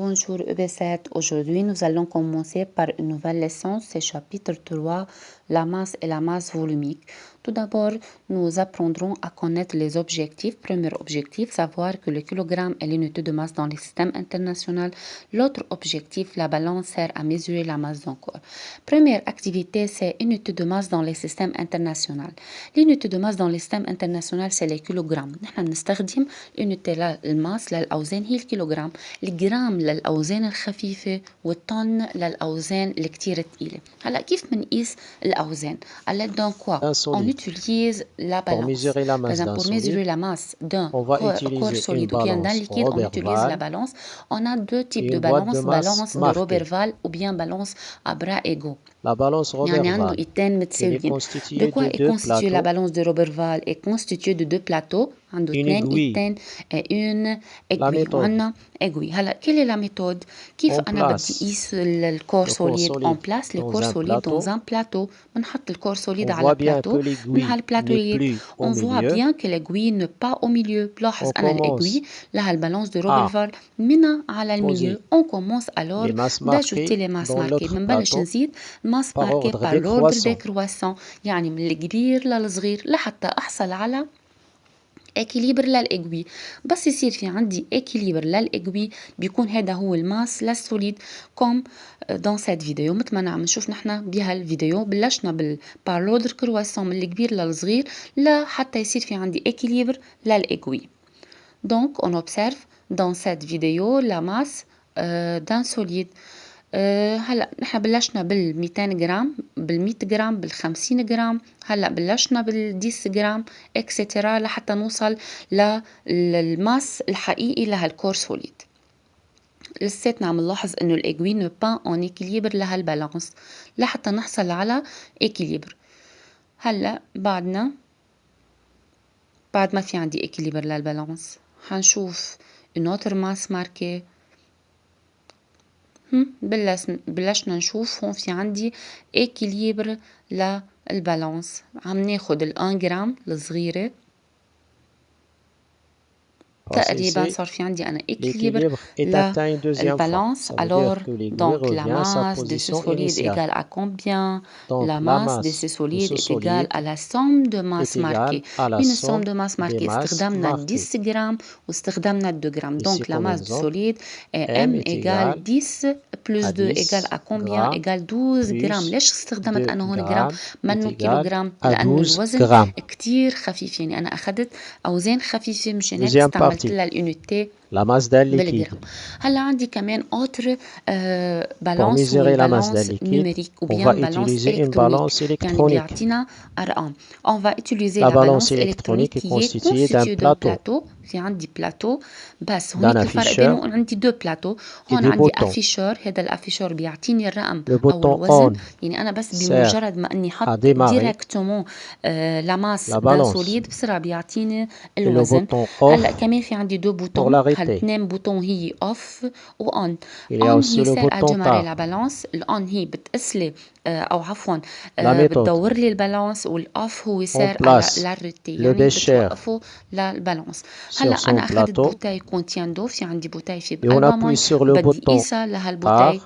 Bonjour EB7. Aujourd'hui, nous allons commencer par une nouvelle leçon, c'est chapitre 3, la masse et la masse volumique. Tout d'abord, nous apprendrons à connaître les objectifs. Premier objectif, savoir que le kilogramme est l'unité de masse dans le système international. L'autre objectif, la balance sert à mesurer la masse d'un corps. Première activité, c'est unité de masse dans le système international. L'unité de masse dans le système international, c'est les kilogrammes. نحن بنستخدم unité للماس للأوزان هي الكيلوغرام. الجرام للأوزان الخفيفة والطن للأوزان الكتير ثقيلة. هلا كيف بنقيس الأوزان؟ À l'aide d'un quoi? On utilise la balance. Pour mesurer la masse d'un corps solide ou bien d'un liquide, on utilise la balance. On a deux types de balance, balance de Roberval ou bien balance à bras égaux. La balance Roberval de quoi est constituée la balance de Roberval? Est constituée de deux plateaux. Une aiguille. Et une aiguille. Quelle est la méthode? كيف أنا بدي أقيس الكور solide en place le corps solide dans un plateau. بنحط الكور solide على plateau. On voit bien que l'aiguille n'est pas au milieu. بلاحظ أنا الأiguille لها البالانس de Roberval منها على المilieu. On commence alors d'ajouter les masses marquées. بنبلش نزيد masse marquée par l'ordre décroissant. يعني من الكبير للصغير لحتى أحصل على équilibre للأiguille. بس يصير في عندي équilibre للأiguille بيكون هذا هو الماس للسوليد comme dans cette vidéo. مثل ما عم نشوف نحن بهالفيديو بلشنا par l'ordre croissant من الكبير للصغير لحتى يصير في عندي équilibre للأiguille. Donc on observe dans cette vidéo la masse d'un solide. هلا نحن بلشنا بال200 جرام بال100 جرام بال50 جرام. هلا بلشنا بال10 جرام اكسترا لحتى نوصل للماس الحقيقي لهالكور سوليد. لساتنا عم نلاحظ انه الايغوي نو با اون ايكيليبر لهالبالانس لحتى نحصل على ايكيليبر. هلا بعد ما في عندي ايكيليبر للبالانس حنشوف une autre masse marquée. بلشنا نشوف هون في عندي équilibre للبالانس. عم ناخد ال1 جرام الصغيرة تقريبا صار في عندي أنا équilibre للبالانس. Alors donc la masse de ce solide égale à combien? La masse de ce solide est égale à la somme de masse marquée. Une somme de masse marquée استخدمنا 10 جرام واستخدمنا 2 جرام. Donc la masse du solide est M égale 10 plus 2 égale à combien? égale 12 جرام. ليش استخدمت أنا هون جرام منه كيلوغرام؟ لأنه الوزن كتير خفيف. يعني أنا أخذت أوزان خفيفة مشان هيك استعملت لها الأونيتي la masse d'un liquide. هلا عندي كمان autre balance numérique ou bien balance électronique. يعني بيعطينا أرقام. On va utiliser la balance électronique qui est constituée d'un plateau. في عندي بلاتو بس هونيك الفرق بينه عندي دو بلاتو. هون عندي افيشور. هذا الافيشور بيعطيني الرقم او الوزن. يعني انا بس بمجرد ما اني حط ديريكتومون لا ماس دان سوليد بسرعه بيعطيني الوزن. هلا كمان في عندي دو بوتون. هالاثنين بوتون هي اوف وان. اون هي سير اديماري لا بالانس. الان هي بتقيس لي او عفوا بتدور لي البالانس. والاوف هو سير على لاريتي يعني بتوقفوا للبالانس. هلا انا اخذت بوتاي كونتيان دو. في عندي بوتاي في بالبامون بدي قيسها لهالبوتاي.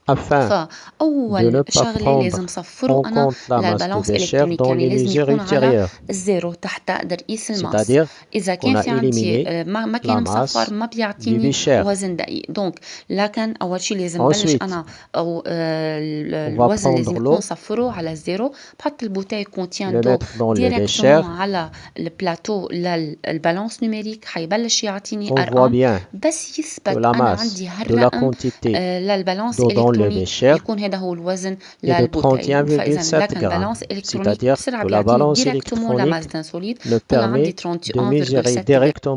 فأول شغلة لازم صفره أنا للبالانس إلكترونيك. يعني لازم يكون على الزيرو تحت أقدر قيس الماس. إذا كان في عندي ما كان مصفر ما بيعطيني وزن دقيق. دونك لكن أول شيء لازم بلش أنا أو الوزن لازم يكون صفره على الزيرو. بحط البوتاي كونتيان دو ديريكتومون على البلاتو للبالانس نوميريك. حيبلش يعطيني أرقام بس يثبت أنا عندي هالرقم للبالانس إلكترونيك يكون هذا هو الوزن للبوتاي. فإذا لكن بالانس إلكترونيك بسرعة بيعطيني ديريكتومون لا ماس دان سوليد. طلع عندي 31.7